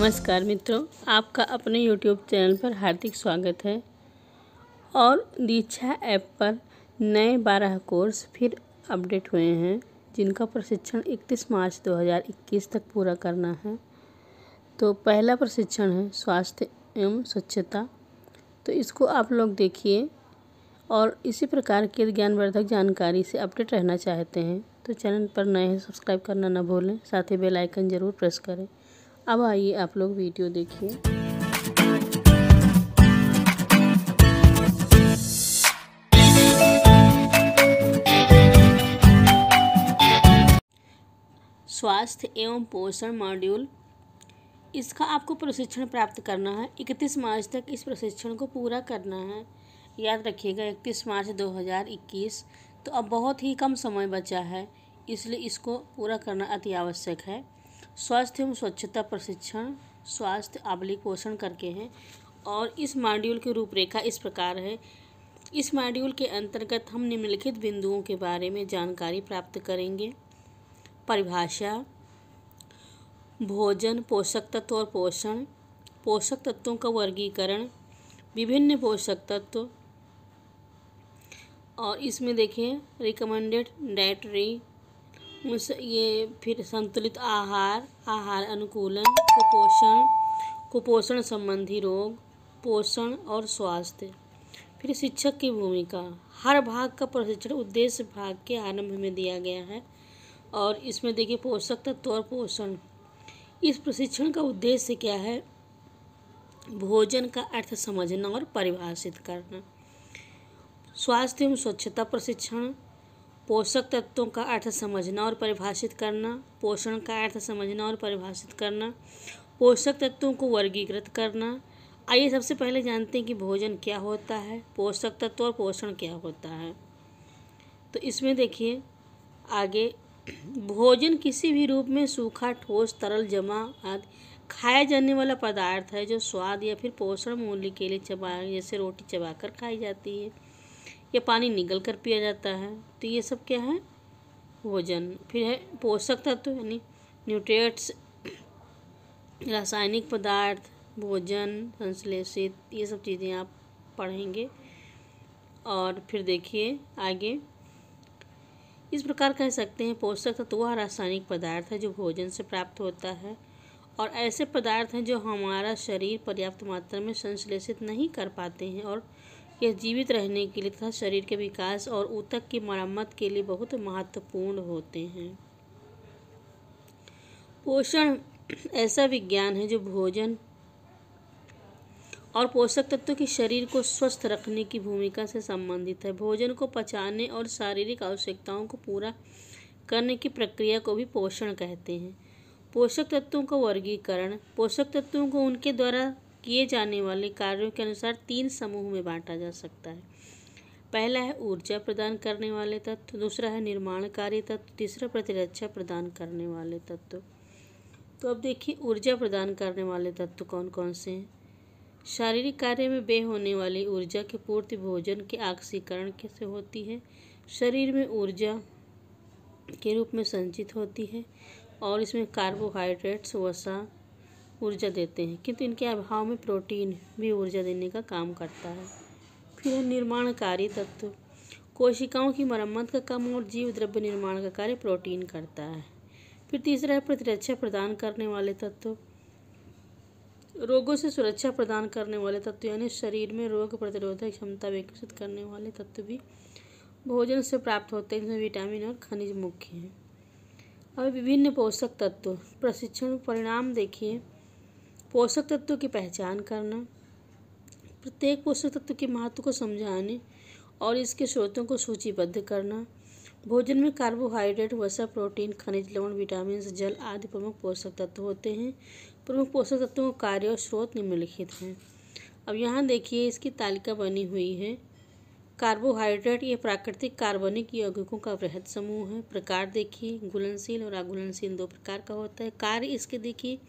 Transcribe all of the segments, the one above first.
नमस्कार मित्रों, आपका अपने YouTube चैनल पर हार्दिक स्वागत है। और दीक्षा ऐप पर नए 12 कोर्स फिर अपडेट हुए हैं, जिनका प्रशिक्षण 31 मार्च 2021 तक पूरा करना है। तो पहला प्रशिक्षण है स्वास्थ्य एवं स्वच्छता। तो इसको आप लोग देखिए और इसी प्रकार के ज्ञानवर्धक जानकारी से अपडेट रहना चाहते हैं तो चैनल पर नए हैं, सब्सक्राइब करना न भूलें, साथ ही बेल आइकन ज़रूर प्रेस करें। अब आइए आप लोग वीडियो देखिए। स्वास्थ्य एवं पोषण मॉड्यूल, इसका आपको प्रशिक्षण प्राप्त करना है। 31 मार्च तक इस प्रशिक्षण को पूरा करना है। याद रखिएगा 31 मार्च 2021। तो अब बहुत ही कम समय बचा है, इसलिए इसको पूरा करना अति आवश्यक है। स्वास्थ्य एवं स्वच्छता प्रशिक्षण स्वास्थ्य आबलिक पोषण करके हैं। और इस मॉड्यूल की रूपरेखा इस प्रकार है। इस मॉड्यूल के अंतर्गत हम निम्नलिखित बिंदुओं के बारे में जानकारी प्राप्त करेंगे। परिभाषा, भोजन, पोषक तत्व और पोषण, पोषक तत्वों का वर्गीकरण, विभिन्न पोषक तत्व, और इसमें देखिए रिकमेंडेड डाइटरी, ये फिर संतुलित आहार, आहार अनुकूलन, कुपोषण संबंधी रोग, पोषण और स्वास्थ्य। फिर शिक्षक की भूमिका, हर भाग का प्रशिक्षण उद्देश्य भाग के आरंभ में दिया गया है। और इसमें देखिए पोषक तत्व और पोषण, इस प्रशिक्षण का उद्देश्य क्या है? भोजन का अर्थ समझना और परिभाषित करना। स्वास्थ्य एवं स्वच्छता प्रशिक्षण, पोषक तत्वों का अर्थ समझना और परिभाषित करना, पोषण का अर्थ समझना और परिभाषित करना, पोषक तत्वों को वर्गीकृत करना। आइए सबसे पहले जानते हैं कि भोजन क्या होता है, पोषक तत्व और पोषण क्या होता है। तो इसमें देखिए आगे, भोजन किसी भी रूप में सूखा, ठोस, तरल, जमा आदि खाया जाने वाला पदार्थ है जो स्वाद या फिर पोषण मूल्य के लिए जैसे रोटी चबाकर खाई जाती है या पानी निगल कर पिया जाता है। तो ये सब क्या है? भोजन। फिर है पोषक तत्व यानी न्यूट्रिएंट्स, रासायनिक पदार्थ, भोजन, संश्लेषित, ये सब चीज़ें आप पढ़ेंगे। और फिर देखिए आगे, इस प्रकार कह सकते हैं पोषक तत्व वह रासायनिक पदार्थ है जो भोजन से प्राप्त होता है और ऐसे पदार्थ हैं जो हमारा शरीर पर्याप्त मात्रा में संश्लेषित नहीं कर पाते हैं और यह जीवित रहने के लिए तथा शरीर के विकास और ऊतक की मरम्मत के लिए बहुत महत्वपूर्ण होते हैं। पोषण ऐसा विज्ञान है जो भोजन और पोषक तत्वों की शरीर को स्वस्थ रखने की भूमिका से संबंधित है। भोजन को पचाने और शारीरिक आवश्यकताओं को पूरा करने की प्रक्रिया को भी पोषण कहते हैं। पोषक तत्वों का वर्गीकरण, पोषक तत्वों को उनके द्वारा किए जाने वाले कार्यों के अनुसार 3 समूह में बांटा जा सकता है। पहला है ऊर्जा प्रदान करने वाले तत्व, दूसरा है निर्माणकारी तत्व, तीसरा प्रतिरक्षा प्रदान करने वाले तत्व। तो अब देखिए ऊर्जा प्रदान करने वाले तत्व कौन कौन से हैं। शारीरिक कार्य में व्यय होने वाली ऊर्जा की पूर्ति भोजन के ऑक्सीकरण से होती है, शरीर में ऊर्जा के रूप में संचित होती है और इसमें कार्बोहाइड्रेट्स वसा ऊर्जा देते हैं, किंतु इनके अभाव में प्रोटीन भी ऊर्जा देने का काम करता है। फिर है निर्माणकारी तत्व, कोशिकाओं की मरम्मत का काम और जीव द्रव्य निर्माण का कार्य प्रोटीन करता है। फिर तीसरा है प्रतिरक्षा प्रदान करने वाले तत्व, रोगों से सुरक्षा प्रदान करने वाले तत्व यानी शरीर में रोग प्रतिरोधक क्षमता विकसित करने वाले तत्व भी भोजन से प्राप्त होते हैं, जिसमें विटामिन और खनिज मुख्य हैं। अब विभिन्न पोषक तत्व प्रशिक्षण परिणाम देखिए। पोषक तत्वों की पहचान करना, प्रत्येक पोषक तत्व के महत्व को समझाने और इसके स्रोतों को सूचीबद्ध करना। भोजन में कार्बोहाइड्रेट, वसा, प्रोटीन, खनिज लवण, विटामिन, जल आदि प्रमुख पोषक तत्व होते हैं। प्रमुख पोषक तत्वों का कार्य और स्रोत निम्नलिखित हैं। अब यहाँ देखिए इसकी तालिका बनी हुई है। कार्बोहाइड्रेट ये प्राकृतिक कार्बनिक यौगिकों का वृहद समूह है। प्रकार देखिए, घुलनशील और अघुलनशील 2 प्रकार का होता है। कार्य इसके देखिए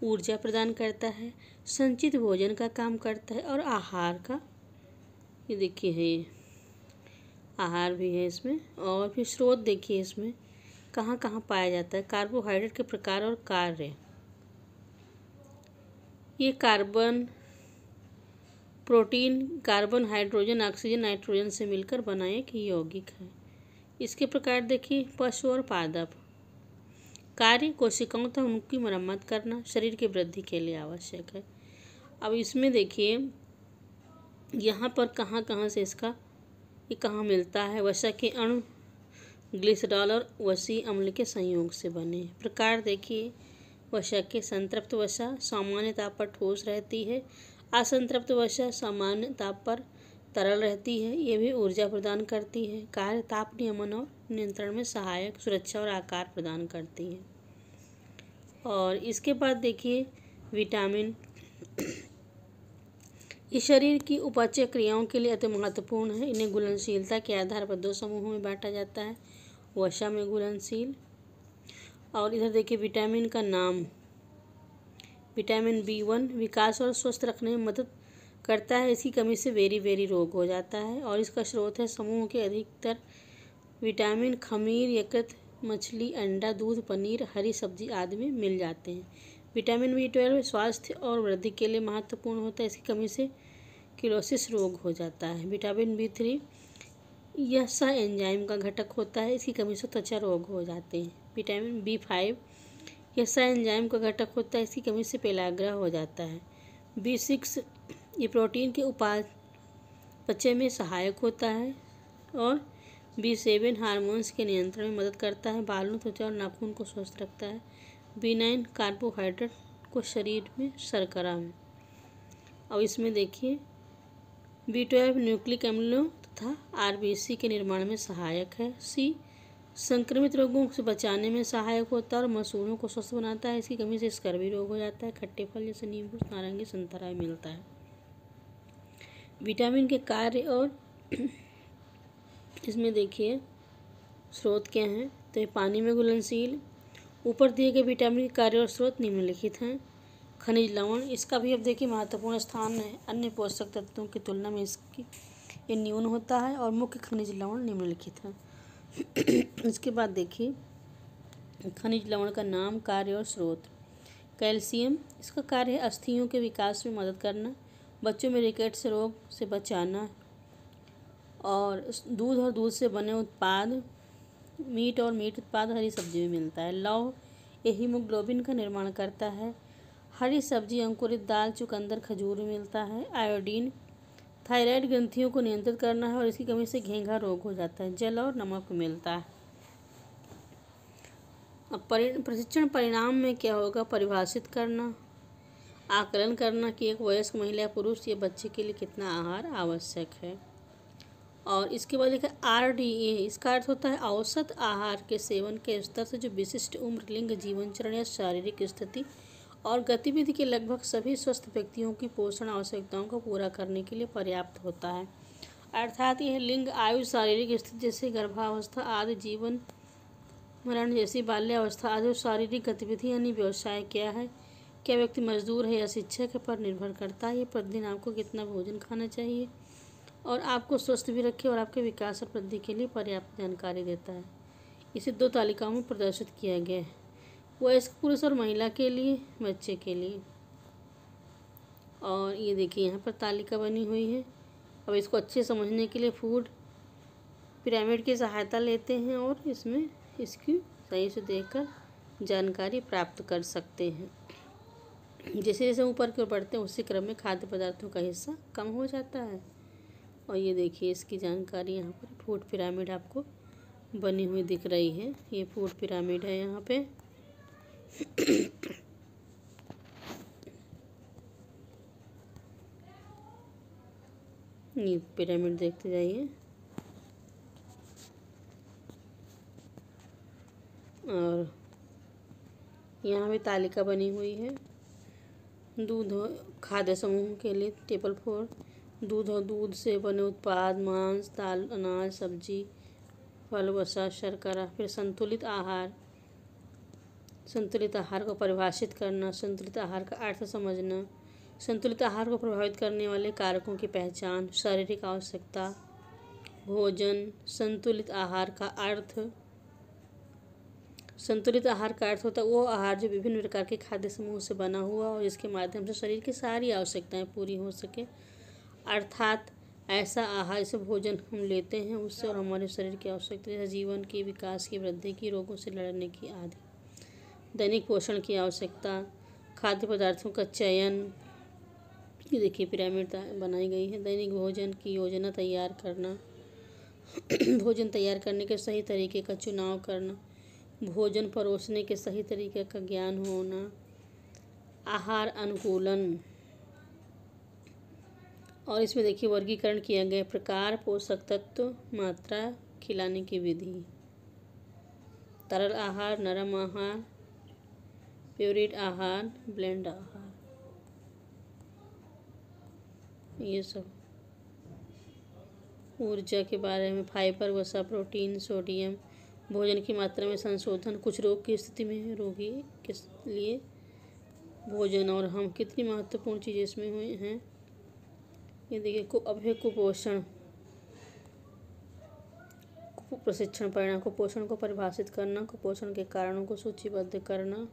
ऊर्जा प्रदान करता है, संचित भोजन का काम करता है और आहार का, ये देखिए है आहार भी है इसमें। और फिर स्रोत देखिए इसमें कहाँ कहाँ पाया जाता है। कार्बोहाइड्रेट के प्रकार और कार्य, ये carbon, protein, carbon, hydrogen, oxygen, nitrogen से मिलकर बना एक यौगिक है। इसके प्रकार देखिए, पशु और पादप। कार्य, कोशिकाओं तक उनकी मरम्मत करना शरीर की वृद्धि के लिए आवश्यक है। अब इसमें देखिए यहाँ पर कहाँ कहाँ से इसका ये कहाँ मिलता है। वसा के अणु ग्लिसरॉल और वसी अम्ल के संयोग से बने। प्रकार देखिए, वसा के संतृप्त वसा सामान्य ताप पर ठोस रहती है। असंतृप्त वसा सामान्य ताप पर तरल रहती है। ये भी ऊर्जा प्रदान करती है। कार्य, ताप नियमन और नियंत्रण में सहायक, सुरक्षा और आकार प्रदान करती है। और इसके बाद देखिए विटामिन। ये शरीर की उपापचय क्रियाओं के लिए अति महत्वपूर्ण है। इन्हें घुलनशीलता के आधार पर दो समूहों में बांटा जाता है, वसा में घुलनशील। और इधर देखिए विटामिन का नाम। विटामिन B1 विकास और स्वस्थ रखने में मदद करता है। इसकी कमी से वेरी रोग हो जाता है। और इसका स्रोत है समूह के अधिकतर विटामिन खमीर, यकृत, मछली, अंडा, दूध, पनीर, हरी सब्जी आदि में मिल जाते हैं। विटामिन B12 स्वास्थ्य और वृद्धि के लिए महत्वपूर्ण होता है। इसकी कमी से किलोसिस रोग हो जाता है। विटामिन B3 यह सह एंजाइम का घटक होता है। इसकी कमी से त्वचा रोग हो जाते हैं। विटामिन B5 यह सह एंजाइम का घटक होता है। इसकी कमी से पेलाग्रह हो जाता है। B6 ये प्रोटीन के उपापचय में सहायक होता है। और B7 हार्मोन्स के नियंत्रण में मदद करता है। बालों, त्वचा और नाखून को स्वस्थ रखता है। B9 कार्बोहाइड्रेट को शरीर में शर्करा में। और इसमें देखिए B12 न्यूक्लिक अम्लों तथा RBC के निर्माण में सहायक है। C संक्रमित रोगों से बचाने में सहायक होता है और मसूड़ों को स्वस्थ बनाता है। इसकी कमी से स्कर्वी रोग हो जाता है। खट्टे फल जैसे नींबू, नारंगी, संतरा मिलता है। विटामिन के कार्य और इसमें देखिए स्रोत क्या हैं। तो ये पानी में घुलनशील। ऊपर दिए गए विटामिन के कार्य और स्रोत निम्नलिखित हैं। खनिज लवण, इसका भी अब देखिए महत्वपूर्ण स्थान है। अन्य पोषक तत्वों की तुलना में इसकी ये न्यून होता है। और मुख्य खनिज लवण निम्नलिखित हैं। इसके बाद देखिए खनिज लवण का नाम, कार्य और स्रोत। कैल्शियम, इसका कार्य है अस्थियों के विकास में मदद करना, बच्चों में रिकेट्स रोग से बचाना। और दूध और दूध से बने उत्पाद, मीट और मीट उत्पाद हरी सब्जी में मिलता है। लौह, ये हीमोग्लोबिन का निर्माण करता है। हरी सब्जी, अंकुरित दाल, चुकंदर, खजूर में मिलता है। आयोडीन थायराइड ग्रंथियों को नियंत्रित करना है और इसकी कमी से घेंघा रोग हो जाता है। जल और नमक मिलता है। अब प्रशिक्षण परिणाम में क्या होगा, परिभाषित करना, आकलन करना कि एक वयस्क महिला या पुरुष या बच्चे के लिए कितना आहार आवश्यक है। और इसके बाद देखा RDA, इसका अर्थ होता है औसत आहार के सेवन के स्तर से जो विशिष्ट उम्र, लिंग, जीवनचरण या शारीरिक स्थिति और गतिविधि के लगभग सभी स्वस्थ व्यक्तियों की पोषण आवश्यकताओं को पूरा करने के लिए पर्याप्त होता है। अर्थात यह लिंग, आयु, शारीरिक स्थिति जैसे गर्भावस्था आदि, जीवन मरण जैसी बाल्यावस्था आदि, शारीरिक गतिविधि यानी व्यवसाय क्या है, क्या व्यक्ति मजदूर है या शिक्षक है पर निर्भर करता है। ये प्रतिदिन आपको कितना भोजन खाना चाहिए और आपको स्वस्थ भी रखे और आपके विकास और वृद्धि के लिए पर्याप्त जानकारी देता है। इसे 2 तालिकाओं में प्रदर्शित किया गया है, वयस्क पुरुष और महिला के लिए, बच्चे के लिए। और ये देखिए यहाँ पर तालिका बनी हुई है। अब इसको अच्छे समझने के लिए फूड पिरामिड की सहायता लेते हैं और इसमें इसकी सही से देखकर जानकारी प्राप्त कर सकते हैं। जैसे जैसे ऊपर की ओर बढ़ते हैं उसी क्रम में खाद्य पदार्थों का हिस्सा कम हो जाता है। और ये देखिए इसकी जानकारी यहाँ पर फूड पिरामिड आपको बनी हुई दिख रही है। ये फूड पिरामिड है यहाँ पे। ये पिरामिड देखते जाइए। और यहाँ भी तालिका बनी हुई है। दूध खाद्य समूह के लिए टेबल 4, दूध और दूध से बने उत्पाद, मांस, दाल, अनाज, सब्जी, फल, वसा, शर्करा। फिर संतुलित आहार, संतुलित आहार को परिभाषित करना, संतुलित आहार का अर्थ समझना, संतुलित आहार को प्रभावित करने वाले कारकों की पहचान, शारीरिक आवश्यकता, भोजन, संतुलित आहार का अर्थ, संतुलित आहार का अर्थ होता है वो आहार जो विभिन्न प्रकार के खाद्य समूह से बना हुआ और जिसके माध्यम से शरीर की सारी आवश्यकताएं पूरी हो सके। अर्थात ऐसा आहार जैसे भोजन हम लेते हैं उससे और हमारे शरीर की आवश्यकता जैसे जीवन की, विकास की, वृद्धि की, रोगों से लड़ने की आदि। दैनिक पोषण की आवश्यकता, खाद्य पदार्थों का चयन, ये देखिए पिरामिड बनाई गई है। दैनिक भोजन की योजना तैयार करना, भोजन तैयार करने के सही तरीके का चुनाव करना, भोजन परोसने के सही तरीके का ज्ञान होना, आहार अनुकूलन, और इसमें देखिए वर्गीकरण किया गया प्रकार, पोषक तत्व, मात्रा, खिलाने की विधि, तरल आहार, नरम आहार, प्योरिड आहार, ब्लेंड आहार, ये सब। ऊर्जा के बारे में फाइबर, वसा, प्रोटीन, सोडियम, भोजन की मात्रा में संशोधन, कुछ रोग की स्थिति में रोगी के लिए भोजन, और हम कितनी महत्वपूर्ण चीज़ें इसमें हुई हैं ये देखिए। अभ्य कुपोषण, प्रशिक्षण परिणाम, कुपोषण को परिभाषित करना, कुपोषण के कारणों को सूचीबद्ध करना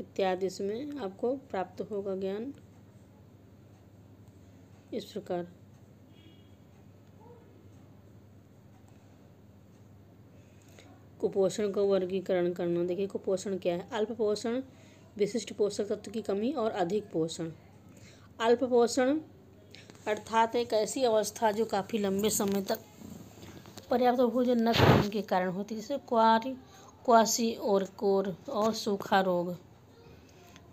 इत्यादि इसमें आपको प्राप्त होगा ज्ञान। इस प्रकार कुपोषण का वर्गीकरण करना। देखिए कुपोषण क्या है। अल्प पोषण, विशिष्ट पोषक तत्व की कमी और अधिक पोषण। अल्प पोषण अर्थात एक ऐसी अवस्था जो काफ़ी लंबे समय तक पर्याप्त भोजन न करने के कारण होती है, जैसे क्वासी और कोर और सूखा रोग।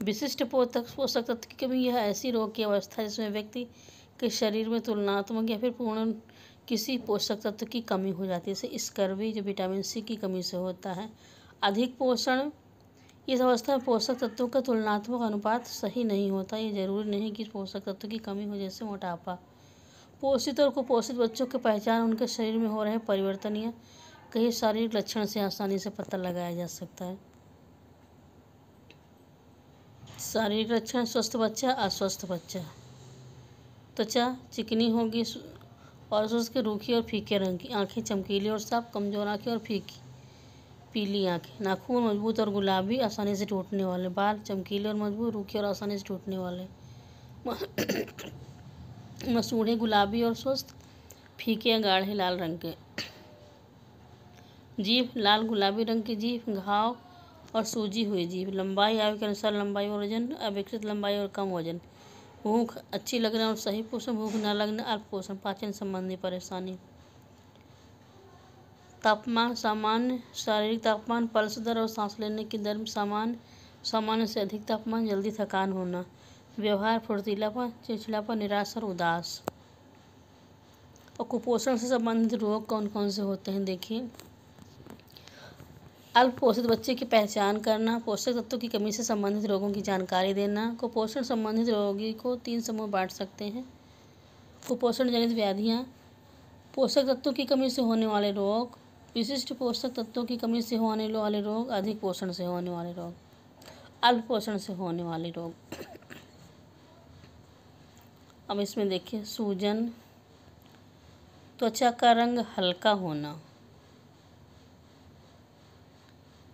विशिष्ट पोषक तत्व की कमी, यह ऐसी रोग की अवस्था जिसमें व्यक्ति के शरीर में तुलनात्मक या फिर पूर्ण किसी पोषक तत्व की कमी हो जाती है, जैसे स्कर्वी जो विटामिन सी की कमी से होता है। अधिक पोषण, इस अवस्था में पोषक तत्वों का तुलनात्मक अनुपात सही नहीं होता। ये जरूरी नहीं कि पोषक तत्व की कमी हो, जैसे मोटापा। पोषित और कुपोषित बच्चों की पहचान उनके शरीर में हो रहे परिवर्तन या कई शारीरिक लक्षण से आसानी से पता लगाया जा सकता है। शारीरिक लक्षण, स्वस्थ बच्चा, अस्वस्थ बच्चा। त्वचा चिकनी होगी और उसके रूखी और फीके रंग की, आंखें चमकीली और साफ, कमजोर आंखें और फीकी पीली आंखें। नाखून मजबूत और गुलाबी, आसानी से टूटने वाले। बाल चमकीले और मजबूत, रूखे और आसानी से टूटने वाले। मसूड़े गुलाबी और स्वस्थ, फीके या गाढ़े लाल रंग के। जीभ लाल गुलाबी रंग की जीभ, घाव और सूजी हुई जीभ। लंबाई आयु के अनुसार लंबाई और वजन, अविकसित लंबाई और कम वजन। भूख अच्छी लगना और सही पोषण, भूख न लगना, अल्प पोषण, पाचन संबंधी परेशानी। तापमान सामान्य, शारीरिक तापमान, पल्स दर और सांस लेने की दर सामान्य से अधिक तापमान, जल्दी थकान होना। व्यवहार फुर्तीलापन, चिड़चिड़ापन, निराश और उदास। और कुपोषण से संबंधित रोग कौन कौन से होते हैं देखिए। अल्प पोषित बच्चे की पहचान करना, पोषक तत्वों की कमी से संबंधित रोगों की जानकारी देना। कुपोषण संबंधित रोगी को 3 समूह बांट सकते हैं। कुपोषण जनित व्याधियाँ, पोषक तत्वों की कमी से होने वाले रोग, विशिष्ट पोषक तत्वों की कमी से होने वाले रोग, अधिक पोषण से होने वाले रोग, अल्प पोषण से होने वाले रोग। अब इसमें देखिए सूजन, त्वचा का रंग हल्का होना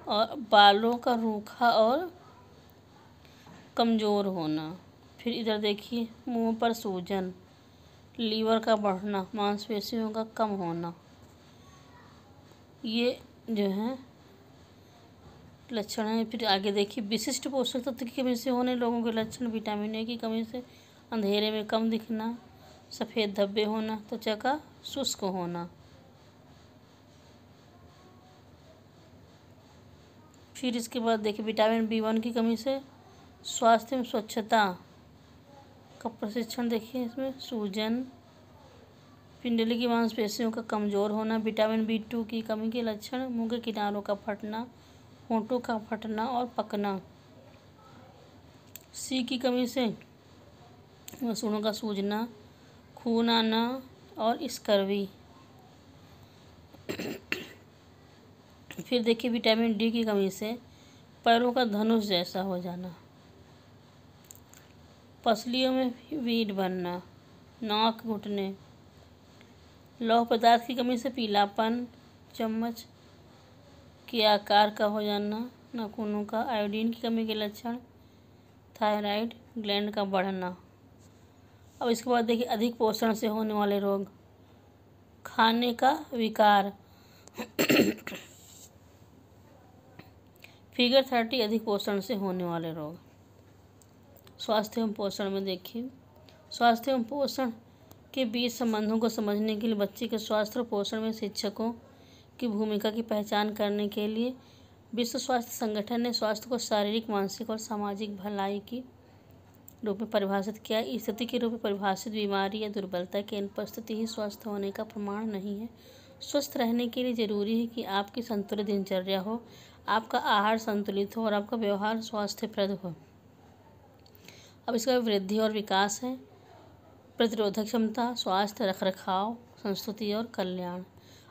और बालों का रूखा और कमज़ोर होना। फिर इधर देखिए मुंह पर सूजन, लीवर का बढ़ना, मांसपेशियों का कम होना। ये जो है लक्षण है। फिर आगे देखिए विशिष्ट पोषक तत्व की कमी से होने लोगों के लक्षण, विटामिन ए की कमी से अंधेरे में कम दिखना, सफ़ेद धब्बे होना, त्वचा का शुष्क होना। फिर इसके बाद देखिए विटामिन B1 की कमी से स्वास्थ्य में स्वच्छता का प्रशिक्षण। देखिए इसमें सूजन, पिंडली की मांसपेशियों का कमज़ोर होना। विटामिन B2 की कमी के लक्षण, मुंह के किनारों का फटना, होंठों का फटना और पकना। C की कमी से मसूड़ों का सूजना, खून आना और स्कर्वी। फिर देखिए विटामिन D की कमी से पैरों का धनुष जैसा हो जाना, पसलियों में वीड बनना, नाक घुटने। लौह पदार्थ की कमी से पीलापन, चम्मच के आकार का हो जाना, नाखूनों का, आयोडीन की कमी के लक्षण, थायराइड ग्लैंड का बढ़ना। अब इसके बाद देखिए अधिक पोषण से होने वाले रोग, खाने का विकार। फिगर 30 अधिक पोषण से होने वाले रोग। स्वास्थ्य एवं पोषण में देखिए, स्वास्थ्य एवं पोषण के बीच संबंधों को समझने के लिए बच्चे के स्वास्थ्य और पोषण में शिक्षकों की भूमिका की पहचान करने के लिए विश्व स्वास्थ्य संगठन ने स्वास्थ्य को शारीरिक, मानसिक और सामाजिक भलाई की रूप में परिभाषित किया। स्थिति के रूप में परिभाषित बीमारी या दुर्बलता की अनुपस्थिति ही स्वस्थ होने का प्रमाण नहीं है। स्वस्थ रहने के लिए जरूरी है कि आपकी संतुलित दिनचर्या हो, आपका आहार संतुलित हो और आपका व्यवहार स्वास्थ्यप्रद हो। अब इसका वृद्धि और विकास है, प्रतिरोधक क्षमता, स्वास्थ्य, रखरखाव, संस्तुति और कल्याण।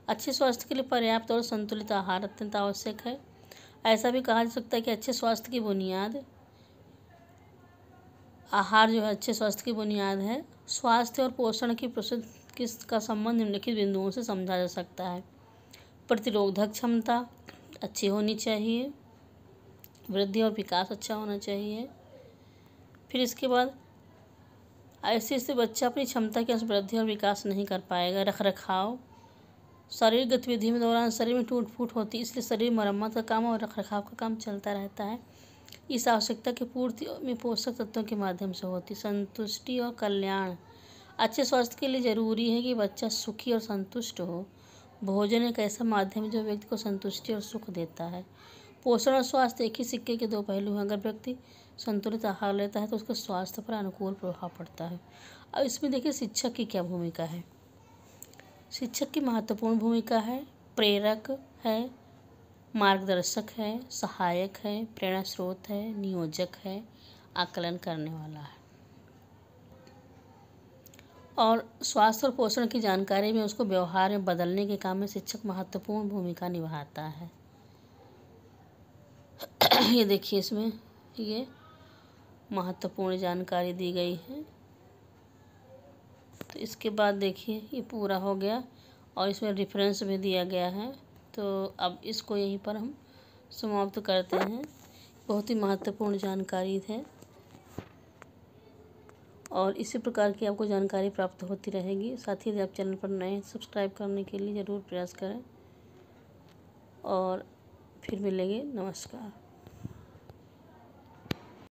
अच्छे स्वास्थ्य के लिए पर्याप्त और संतुलित आहार अत्यंत आवश्यक है। ऐसा भी कहा जा सकता है कि अच्छे स्वास्थ्य की बुनियाद आहार जो है अच्छे स्वास्थ्य की बुनियाद है। स्वास्थ्य और पोषण की का संबंध निम्नलिखित बिंदुओं से समझा जा सकता है। प्रतिरोधक क्षमता अच्छी होनी चाहिए, वृद्धि और विकास अच्छा होना चाहिए। फिर इसके बाद ऐसे बच्चा अपनी क्षमता के अनुसार वृद्धि और विकास नहीं कर पाएगा। रखरखाव, शारीरिक गतिविधि में दौरान शरीर में टूट फूट होती है, इसलिए शरीर मरम्मत का काम और रखरखाव का काम चलता रहता है। इस आवश्यकता की पूर्ति में पोषक तत्वों के माध्यम से होती। संतुष्टि और कल्याण, अच्छे स्वास्थ्य के लिए जरूरी है कि बच्चा सुखी और संतुष्ट हो। भोजन एक ऐसा माध्यम है जो व्यक्ति को संतुष्टि और सुख देता है। पोषण और स्वास्थ्य एक ही सिक्के के दो पहलू हैं। अगर व्यक्ति संतुलित आहार लेता है तो उसके स्वास्थ्य पर अनुकूल प्रभाव पड़ता है। अब इसमें देखिए शिक्षक की क्या भूमिका है। शिक्षक की महत्वपूर्ण भूमिका है, प्रेरक है, मार्गदर्शक है, सहायक है, प्रेरणा स्रोत है, नियोजक है, आकलन करने वाला है। और स्वास्थ्य और पोषण की जानकारी में उसको व्यवहार में बदलने के काम में शिक्षक महत्वपूर्ण भूमिका निभाता है। ये देखिए इसमें ये महत्वपूर्ण जानकारी दी गई है। तो इसके बाद देखिए ये पूरा हो गया और इसमें रेफरेंस भी दिया गया है। तो अब इसको यहीं पर हम समाप्त करते हैं। बहुत ही महत्वपूर्ण जानकारी है और इसी प्रकार की आपको जानकारी प्राप्त होती रहेगी। साथ ही यदि आप चैनल पर नए हैं सब्सक्राइब करने के लिए ज़रूर प्रयास करें और फिर मिलेंगे। नमस्कार।